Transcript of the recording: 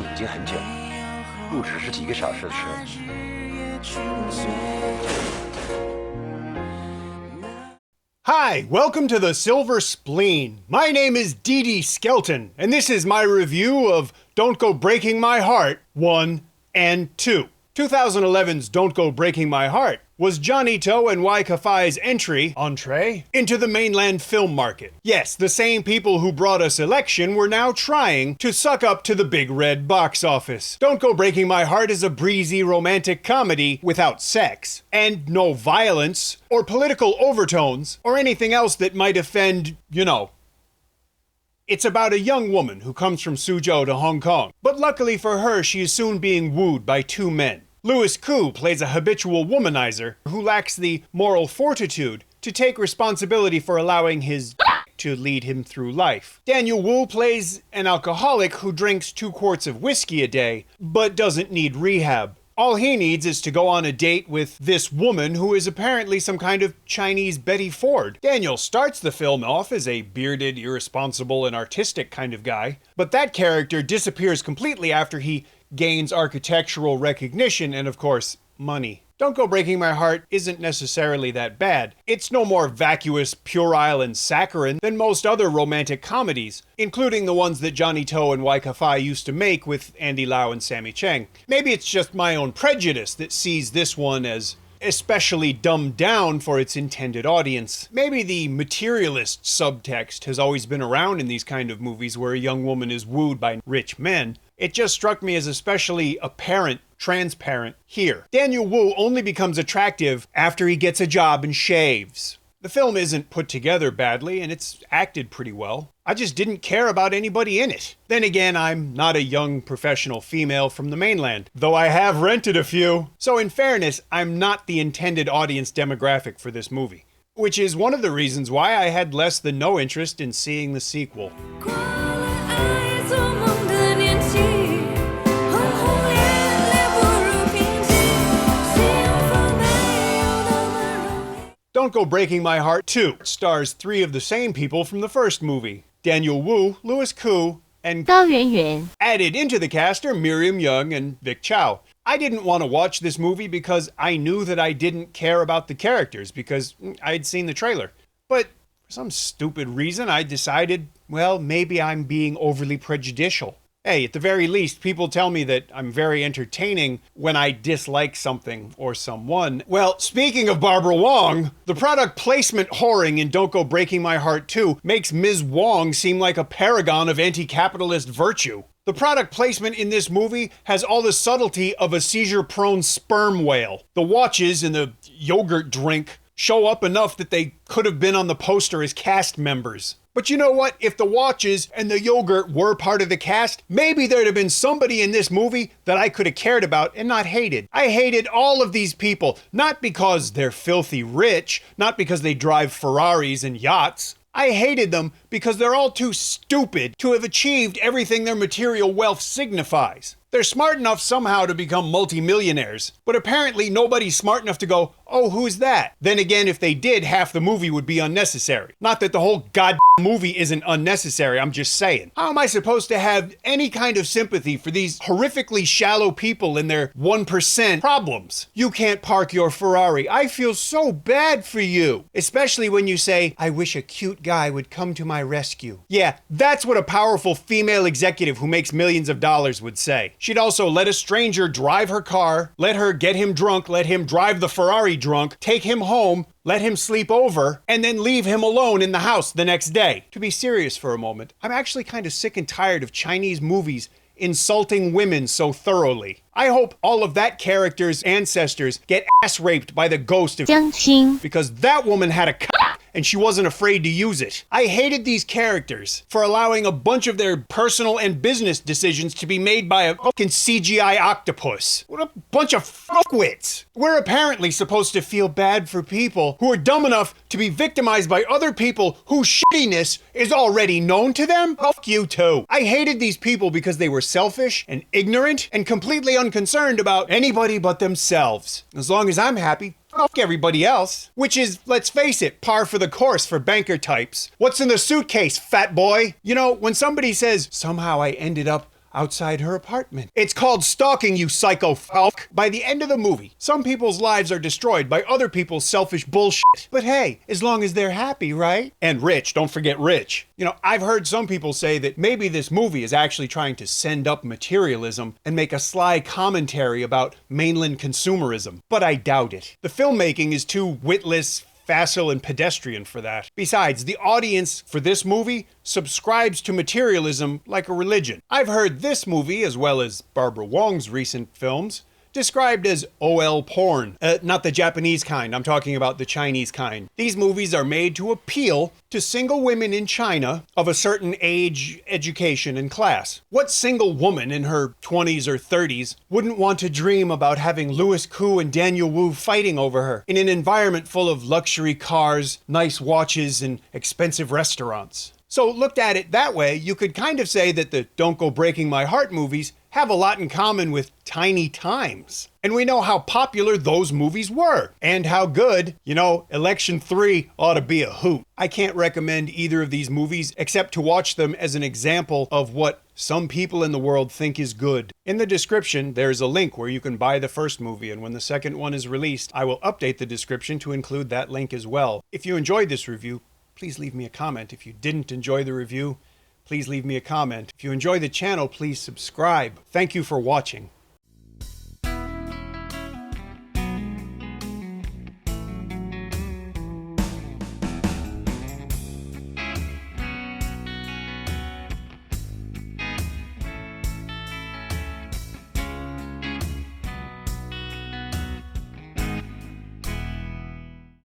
已经很久，不只是几个小时的事。Hi, welcome to the Silver Spleen. My name is Dee Skelton, and this is my review of Don't Go Breaking My Heart 1 and 2. 2011's Don't Go Breaking My Heart was Johnny To and Wai Ka-fai's entree into the mainland film market. Yes, the same people who brought us Election were now trying to suck up to the big red box office. Don't Go Breaking My Heart is a breezy romantic comedy without sex, and no violence, or political overtones, or anything else that might offend, you know. It's about a young woman who comes from Suzhou to Hong Kong, but luckily for her, she is soon being wooed by two men. Louis Koo plays a habitual womanizer who lacks the moral fortitude to take responsibility for allowing his to lead him through life. Daniel Wu plays an alcoholic who drinks 2 quarts of whiskey a day, but doesn't need rehab. All he needs is to go on a date with this woman who is apparently some kind of Chinese Betty Ford. Daniel starts the film off as a bearded, irresponsible, and artistic kind of guy, but that character disappears completely after he gains architectural recognition and, of course, money. Don't Go Breaking My Heart isn't necessarily that bad. It's no more vacuous, puerile, and saccharine than most other romantic comedies, including the ones that Johnny To and Wai Ka-fai used to make with Andy Lau and Sammy Cheng. Maybe it's just my own prejudice that sees this one as especially dumbed down for its intended audience. Maybe the materialist subtext has always been around in these kind of movies where a young woman is wooed by rich men. It just struck me as especially transparent here. Daniel Wu only becomes attractive after he gets a job and shaves. The film isn't put together badly, and it's acted pretty well. I just didn't care about anybody in it. Then again, I'm not a young professional female from the mainland, though I have rented a few. So in fairness, I'm not the intended audience demographic for this movie, which is one of the reasons why I had less than no interest in seeing the sequel. Don't Go Breaking My Heart 2 stars 3 of the same people from the first movie. Daniel Wu, Louis Koo, and Gao Yuanyuan. Added into the cast are Miriam Young and Vic Chow. I didn't want to watch this movie because I knew that I didn't care about the characters because I'd seen the trailer. But for some stupid reason, I decided, well, maybe I'm being overly prejudicial. Hey, at the very least, people tell me that I'm very entertaining when I dislike something or someone. Well, speaking of Barbara Wong, the product placement whoring in Don't Go Breaking My Heart 2 makes Ms. Wong seem like a paragon of anti-capitalist virtue. The product placement in this movie has all the subtlety of a seizure-prone sperm whale. The watches in the yogurt drink show up enough that they could have been on the poster as cast members. But you know what? If the watches and the yogurt were part of the cast, maybe there'd have been somebody in this movie that I could have cared about and not hated. I hated all of these people, not because they're filthy rich, not because they drive Ferraris and yachts. I hated them because they're all too stupid to have achieved everything their material wealth signifies. They're smart enough somehow to become multimillionaires, but apparently nobody's smart enough to go, oh, who's that? Then again, if they did, half the movie would be unnecessary. Not that the whole goddamn movie isn't unnecessary, I'm just saying. How am I supposed to have any kind of sympathy for these horrifically shallow people and their 1% problems? You can't park your Ferrari. I feel so bad for you. Especially when you say, I wish a cute guy would come to my rescue. Yeah, that's what a powerful female executive who makes millions of dollars would say. She'd also let a stranger drive her car, let her get him drunk, let him drive the Ferrari drunk, take him home, let him sleep over, and then leave him alone in the house the next day. To be serious for a moment, I'm actually kind of sick and tired of Chinese movies insulting women so thoroughly. I hope all of that character's ancestors get ass raped by the ghost of Jiang Qing. because that woman had a cock and she wasn't afraid to use it. I hated these characters for allowing a bunch of their personal and business decisions to be made by a fucking CGI octopus. What a bunch of fuckwits. We're apparently supposed to feel bad for people who are dumb enough to be victimized by other people whose shittiness is already known to them? Fuck you too. I hated these people because they were selfish and ignorant and completely unconcerned about anybody but themselves. As long as I'm happy, fuck everybody else. Which is, let's face it, par for the course for banker types. What's in the suitcase, fat boy? You know, when somebody says, somehow I ended up outside her apartment. It's called stalking, you psycho fuck. By the end of the movie, some people's lives are destroyed by other people's selfish bullshit. But hey, as long as they're happy, right? And rich, don't forget rich. You know, I've heard some people say that maybe this movie is actually trying to send up materialism and make a sly commentary about mainland consumerism. But I doubt it. The filmmaking is too witless, facile, and pedestrian for that. Besides, the audience for this movie subscribes to materialism like a religion. I've heard this movie, as well as Barbara Wong's recent films, described as OL porn. Not the Japanese kind, I'm talking about the Chinese kind. These movies are made to appeal to single women in China of a certain age, education, and class. What single woman in her 20s or 30s wouldn't want to dream about having Koo and Daniel Wu fighting over her in an environment full of luxury cars, nice watches, and expensive restaurants? So looked at it that way, you could kind of say that the Don't Go Breaking My Heart movies have a lot in common with Tiny Times. And we know how popular those movies were, and how good, Election 3 ought to be a hoot. I can't recommend either of these movies except to watch them as an example of what some people in the world think is good. In the description, there's a link where you can buy the first movie, and when the second one is released, I will update the description to include that link as well. If you enjoyed this review, please leave me a comment. If you didn't enjoy the review, please leave me a comment. If you enjoy the channel, please subscribe. Thank you for watching.